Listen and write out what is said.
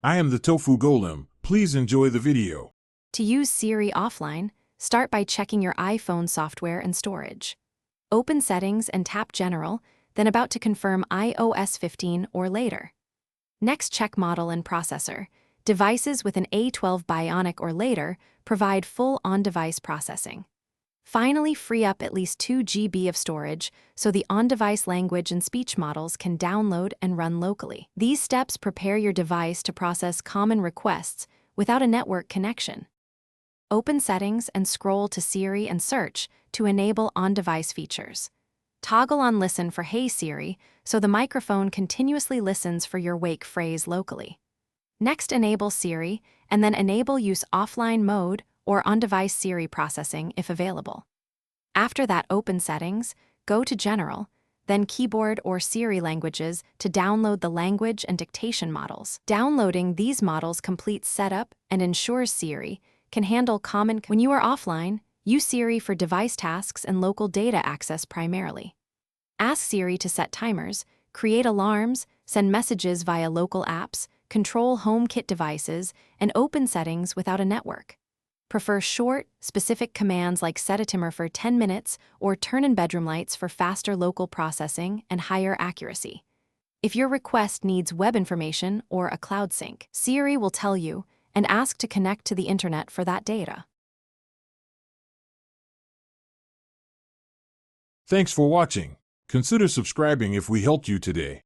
I am the Tofu Golem. Please enjoy the video. To use Siri offline, start by checking your iPhone software and storage. Open Settings and tap General, then about to confirm iOS 15 or later. Next, check Model and Processor. Devices with an A12 Bionic or later provide full on-device processing. Finally, free up at least 2 GB of storage so the on-device language and speech models can download and run locally. These steps prepare your device to process common requests without a network connection. Open Settings and scroll to Siri and search to enable on-device features. Toggle on Listen for Hey Siri so the microphone continuously listens for your wake phrase locally. Next, enable Siri and then enable Use Offline Mode or on-device Siri processing if available. After that, open Settings, go to General, then Keyboard or Siri languages to download the language and dictation models. Downloading these models completes setup and ensures Siri can handle common. When you are offline, use Siri for device tasks and local data access primarily. Ask Siri to set timers, create alarms, send messages via local apps, control HomeKit devices, and open settings without a network. Prefer short, specific commands like set a timer for 10 minutes or turn in bedroom lights for faster local processing and higher accuracy. If your request needs web information or a cloud sync, Siri will tell you and ask to connect to the internet for that data. Thanks for watching. Consider subscribing if we helped you today.